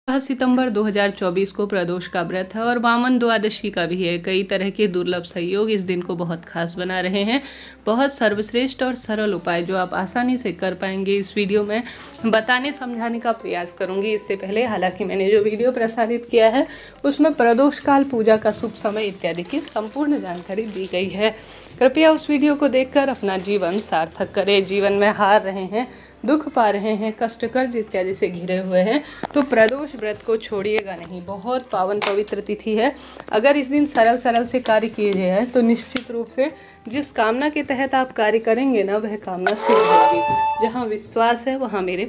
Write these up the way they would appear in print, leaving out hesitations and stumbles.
सितंबर 2024 को प्रदोष का व्रत है और वामन द्वादशी का भी है। कई तरह के दुर्लभ सहयोग इस दिन को बहुत खास बना रहे हैं। बहुत सर्वश्रेष्ठ और सरल उपाय जो आप आसानी से कर पाएंगे इस वीडियो में बताने समझाने का प्रयास करूंगी। इससे पहले हालांकि मैंने जो वीडियो प्रसारित किया है उसमें प्रदोष काल, पूजा का शुभ समय इत्यादि की संपूर्ण जानकारी दी गई है। कृपया उस वीडियो को देखकर अपना जीवन सार्थक करें। जीवन में हार रहे हैं, दुख पा रहे हैं, कष्ट कर्ज इत्यादि से घिरे हुए हैं तो प्रदोष व्रत को छोड़िएगा नहीं। बहुत पावन पवित्र तिथि है। अगर इस दिन सरल से कार्य किए जाए तो निश्चित रूप से जिस कामना के तहत आप कार्य करेंगे ना, वह कामना सिद्ध होगी। जहाँ विश्वास है वहाँ मेरे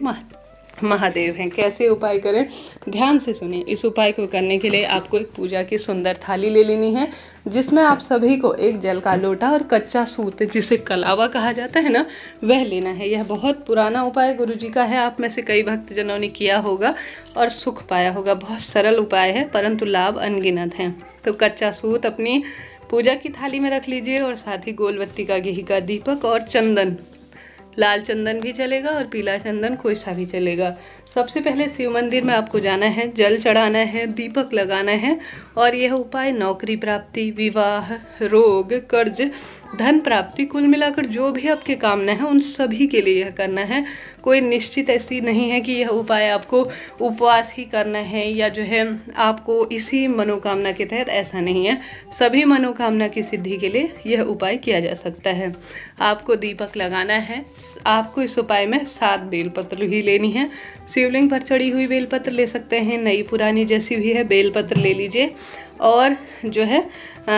महादेव हैं। कैसे उपाय करें, ध्यान से सुनिए। इस उपाय को करने के लिए आपको एक पूजा की सुंदर थाली ले लेनी है, जिसमें आप सभी को एक जल का लोटा और कच्चा सूत, जिसे कलावा कहा जाता है ना, वह लेना है। यह बहुत पुराना उपाय गुरु जी का है। आप में से कई भक्तजनों ने किया होगा और सुख पाया होगा। बहुत सरल उपाय है परंतु लाभ अनगिनत हैं। तो कच्चा सूत अपनी पूजा की थाली में रख लीजिए और साथ ही गोलबत्ती का, घी का दीपक और चंदन, लाल चंदन भी चलेगा और पीला चंदन कोई सा भी चलेगा। सबसे पहले शिव मंदिर में आपको जाना है, जल चढ़ाना है, दीपक लगाना है और यह उपाय नौकरी प्राप्ति, विवाह, रोग, कर्ज, धन प्राप्ति, कुल मिलाकर जो भी आपके कामना है उन सभी के लिए यह करना है। कोई निश्चित ऐसी नहीं है कि यह उपाय आपको उपवास ही करना है या जो है आपको इसी मनोकामना के तहत, ऐसा नहीं है। सभी मनोकामना की सिद्धि के लिए यह उपाय किया जा सकता है। आपको दीपक लगाना है। आपको इस उपाय में 7 बेलपत्र भी लेनी है। शिवलिंग पर चढ़ी हुई बेलपत्र ले सकते हैं, नई पुरानी जैसी भी है बेलपत्र ले लीजिए और जो है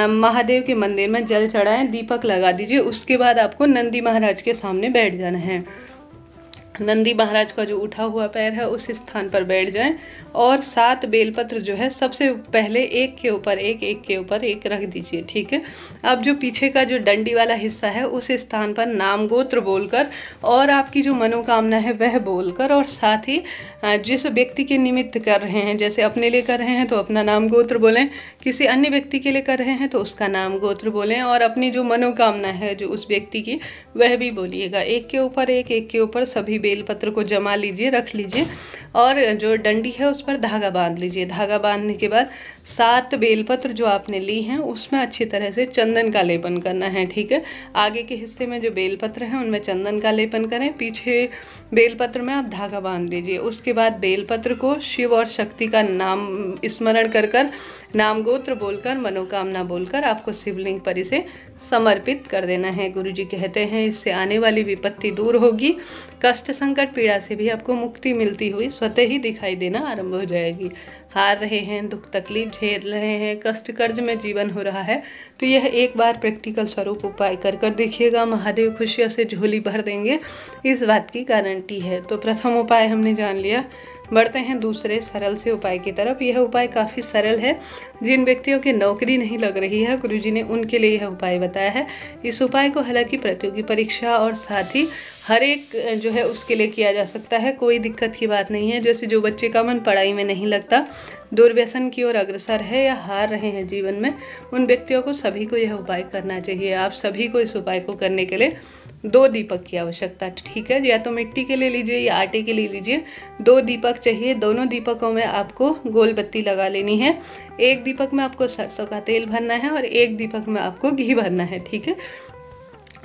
महादेव के मंदिर में जल चढ़ाएं, दीपक लगा दीजिए। उसके बाद आपको नंदी महाराज के सामने बैठ जाना है। नंदी महाराज का जो उठा हुआ पैर है उस स्थान पर बैठ जाएं और 7 बेलपत्र जो है सबसे पहले एक के ऊपर एक, एक के ऊपर एक रख दीजिए। ठीक है। अब जो पीछे का जो डंडी वाला हिस्सा है उस स्थान पर नाम गोत्र बोलकर और आपकी जो मनोकामना है वह बोलकर और साथ ही जिस व्यक्ति के निमित्त कर रहे हैं, जैसे अपने लिए कर रहे हैं तो अपना नाम गोत्र बोलें, किसी अन्य व्यक्ति के लिए कर रहे हैं तो उसका नाम गोत्र बोलें और अपनी जो मनोकामना है जो उस व्यक्ति की वह भी बोलिएगा। एक के ऊपर एक, एक के ऊपर सभी बेलपत्र को जमा लीजिए, रख लीजिए और जो डंडी है उस पर धागा बांध लीजिए। धागा बांधने के बाद 7 बेलपत्र जो आपने ली हैं उसमें अच्छी तरह से चंदन का लेपन करना है। ठीक है। आगे के हिस्से में जो बेलपत्र हैं उनमें चंदन का लेपन करें, पीछे बेलपत्र में आप धागा बांध लीजिए। उसके बाद बेलपत्र को शिव और शक्ति का नाम स्मरण कर नाम गोत्र बोलकर, मनोकामना बोलकर आपको शिवलिंग पर इसे समर्पित कर देना है। गुरु जी कहते हैं इससे आने वाली विपत्ति दूर होगी, कष्ट संकट पीड़ा से भी आपको मुक्ति मिलती हुई स्वतः ही दिखाई देना आरंभ हो जाएगी। हार रहे हैं, दुख तकलीफ झेल रहे हैं, कष्ट कर्ज में जीवन हो रहा है तो यह एक बार प्रैक्टिकल स्वरूप उपाय कर देखिएगा। महादेव खुशियों से झोली भर देंगे, इस बात की गारंटी है। तो प्रथम उपाय हमने जान लिया, बढ़ते हैं दूसरे सरल से उपाय की तरफ। यह उपाय काफ़ी सरल है। जिन व्यक्तियों की नौकरी नहीं लग रही है गुरुजी ने उनके लिए यह उपाय बताया है। इस उपाय को हालांकि प्रतियोगी परीक्षा और साथ ही हर एक जो है उसके लिए किया जा सकता है, कोई दिक्कत की बात नहीं है। जैसे जो बच्चे का मन पढ़ाई में नहीं लगता, दुर्व्यसन की ओर अग्रसर है या हार रहे हैं जीवन में, उन व्यक्तियों को सभी को यह उपाय करना चाहिए। आप सभी को इस उपाय को करने के लिए 2 दीपक की आवश्यकता। ठीक है। या तो मिट्टी के लिए लीजिए या आटे के लिए लीजिए, 2 दीपक चाहिए। दोनों दीपकों में आपको गोल बत्ती लगा लेनी है। एक दीपक में आपको सरसों का तेल भरना है और एक दीपक में आपको घी भरना है। ठीक है।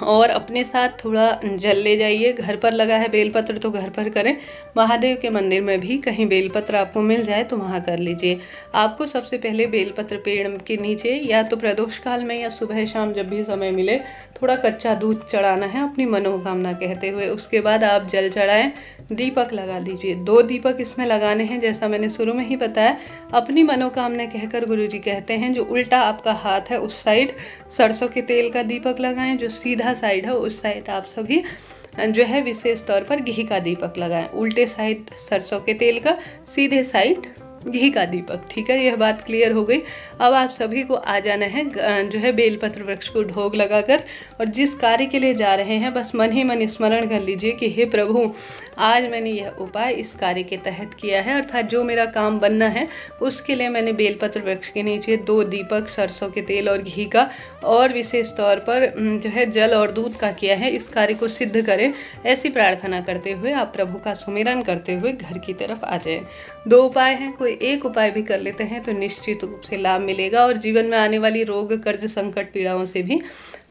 और अपने साथ थोड़ा जल ले जाइए। घर पर लगा है बेलपत्र तो घर पर करें, महादेव के मंदिर में भी कहीं बेलपत्र आपको मिल जाए तो वहाँ कर लीजिए। आपको सबसे पहले बेलपत्र पेड़ के नीचे या तो प्रदोष काल में या सुबह शाम जब भी समय मिले थोड़ा कच्चा दूध चढ़ाना है अपनी मनोकामना कहते हुए। उसके बाद आप जल चढ़ाएं, दीपक लगा दीजिए। 2 दीपक इसमें लगाने हैं जैसा मैंने शुरू में ही बताया। अपनी मनोकामना कहकर गुरुजी कहते हैं जो उल्टा आपका हाथ है उस साइड सरसों के तेल का दीपक लगाएं, जो सीधा साइड है उस साइड आप सभी जो है विशेष तौर पर घी का दीपक लगाएं। उल्टे साइड सरसों के तेल का, सीधे साइड घी का दीपक। ठीक है। यह बात क्लियर हो गई। अब आप सभी को आ जाना है जो है बेलपत्र वृक्ष को ढोग लगाकर और जिस कार्य के लिए जा रहे हैं बस मन ही मन स्मरण कर लीजिए कि हे प्रभु, आज मैंने यह उपाय इस कार्य के तहत किया है, अर्थात जो मेरा काम बनना है उसके लिए मैंने बेलपत्र वृक्ष के नीचे 2 दीपक सरसों के तेल और घी का और विशेष तौर पर जो है जल और दूध का किया है। इस कार्य को सिद्ध करें, ऐसी प्रार्थना करते हुए आप प्रभु का सुमिरन करते हुए घर की तरफ आ जाए। 2 उपाय हैं, कोई एक उपाय भी कर लेते हैं तो निश्चित रूप से लाभ मिलेगा और जीवन में आने वाली रोग, कर्ज, संकट, पीड़ाओं से भी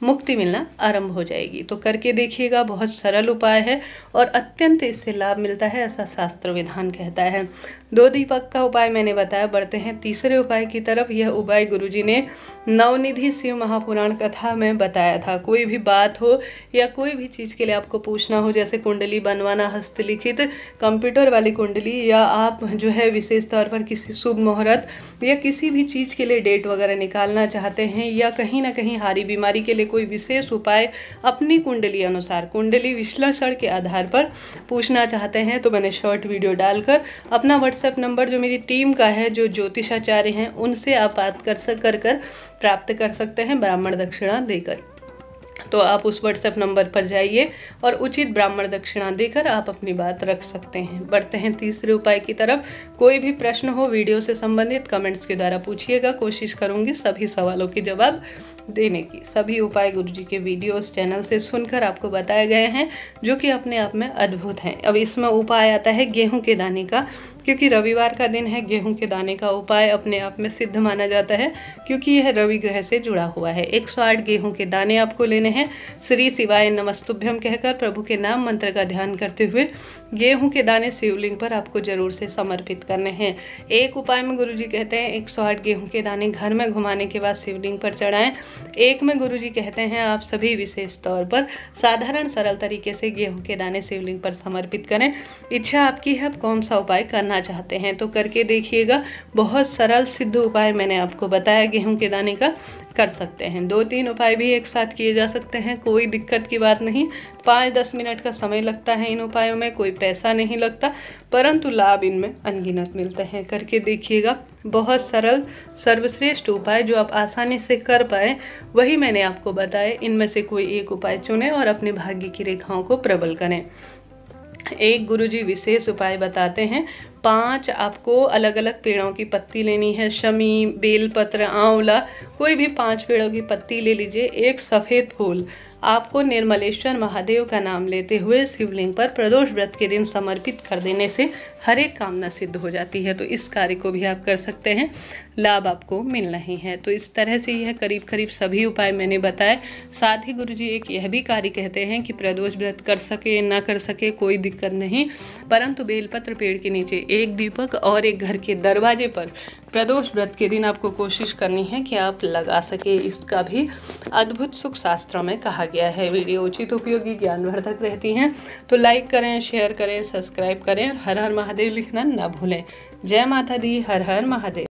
मुक्ति मिलना आरंभ हो जाएगी। तो करके देखिएगा, बहुत सरल उपाय है और अत्यंत इससे लाभ मिलता है, ऐसा शास्त्र विधान कहता है। 2 दीपक का उपाय मैंने बताया। बढ़ते हैं तीसरे उपाय की तरफ। यह उपाय गुरुजी ने नवनिधि शिव महापुराण कथा में बताया था। कोई भी बात हो या कोई भी चीज़ के लिए आपको पूछना हो, जैसे कुंडली बनवाना, हस्तलिखित, कंप्यूटर वाली कुंडली, या आप जो है विशेष तौर पर किसी शुभ मुहूर्त या किसी भी चीज़ के लिए डेट वगैरह निकालना चाहते हैं, या कहीं ना कहीं हारी बीमारी के लिए कोई विशेष उपाय अपनी कुंडली अनुसार, कुंडली विश्लेषण के आधार पर पूछना चाहते हैं, तो मैंने शॉर्ट वीडियो डालकर अपना व्हाट्सएप नंबर जो मेरी टीम का है, जो ज्योतिषाचार्य हैं, उनसे आप बात कर प्राप्त कर सकते हैं ब्राह्मण दक्षिणा देकर। तो आप उस व्हाट्सएप नंबर पर जाइए और उचित ब्राह्मण दक्षिणा देकर आप अपनी बात रख सकते हैं। बढ़ते हैं तीसरे उपाय की तरफ। कोई भी प्रश्न हो वीडियो से संबंधित कमेंट्स के द्वारा पूछिएगा, कोशिश करूंगी सभी सवालों के जवाब देने की। सभी उपाय गुरुजी के वीडियोस चैनल से सुनकर आपको बताए गए हैं, जो कि अपने आप में अद्भुत हैं। अब इसमें उपाय आता है गेहूं के दाने का, क्योंकि रविवार का दिन है। गेहूं के दाने का उपाय अपने आप में सिद्ध माना जाता है, क्योंकि यह रवि ग्रह से जुड़ा हुआ है। 108 गेहूं के दाने आपको लेने हैं। श्री शिवाय नमस्तुभ्यम कहकर प्रभु के नाम मंत्र का ध्यान करते हुए गेहूं के दाने शिवलिंग पर आपको जरूर से समर्पित करने हैं। एक उपाय में गुरुजी कहते हैं 108 गेहूं के दाने घर में घुमाने के बाद शिवलिंग पर चढ़ाएं। एक में गुरुजी कहते हैं आप सभी विशेष तौर पर साधारण सरल तरीके से गेहूं के दाने शिवलिंग पर समर्पित करें। इच्छा आपकी है आप कौन सा उपाय करना चाहते हैं, तो करके देखिएगा। बहुत सरल सिद्ध उपाय मैंने आपको बताया गेहूं के दाने का, कर सकते हैं। 2-3 उपाय भी एक साथ किए जा सकते हैं, कोई दिक्कत की बात नहीं। 5-10 मिनट का समय लगता है इन उपायों में, कोई पैसा नहीं लगता, परंतु लाभ इनमें अनगिनत मिलते हैं। करके देखिएगा, बहुत सरल सर्वश्रेष्ठ उपाय जो आप आसानी से कर पाए, वही मैंने आपको बताए। इनमें से कोई एक उपाय चुनें और अपने भाग्य की रेखाओं को प्रबल करें। एक गुरुजी विशेष उपाय बताते हैं। 5 आपको अलग अलग पेड़ों की पत्ती लेनी है, शमी, बेलपत्र, आंवला, कोई भी 5 पेड़ों की पत्ती ले लीजिए। एक सफ़ेद फूल आपको निर्मलेश्वर महादेव का नाम लेते हुए शिवलिंग पर प्रदोष व्रत के दिन समर्पित कर देने से हर एक कामना सिद्ध हो जाती है। तो इस कार्य को भी आप कर सकते हैं, लाभ आपको मिलना ही है। तो इस तरह से यह करीब करीब सभी उपाय मैंने बताए। साथ ही गुरुजी एक यह भी कार्य कहते हैं कि प्रदोष व्रत कर सके ना कर सके कोई दिक्कत नहीं, परंतु बेलपत्र पेड़ के नीचे एक दीपक और एक घर के दरवाजे पर प्रदोष व्रत के दिन आपको कोशिश करनी है कि आप लगा सके। इसका भी अद्भुत सुख शास्त्रों में कहा गया है। वीडियो उचित, उपयोगी, ज्ञानवर्धक रहती हैं तो लाइक करें, शेयर करें, सब्सक्राइब करें और हर हर महादेव लिखना ना भूलें। जय माता दी, हर हर महादेव।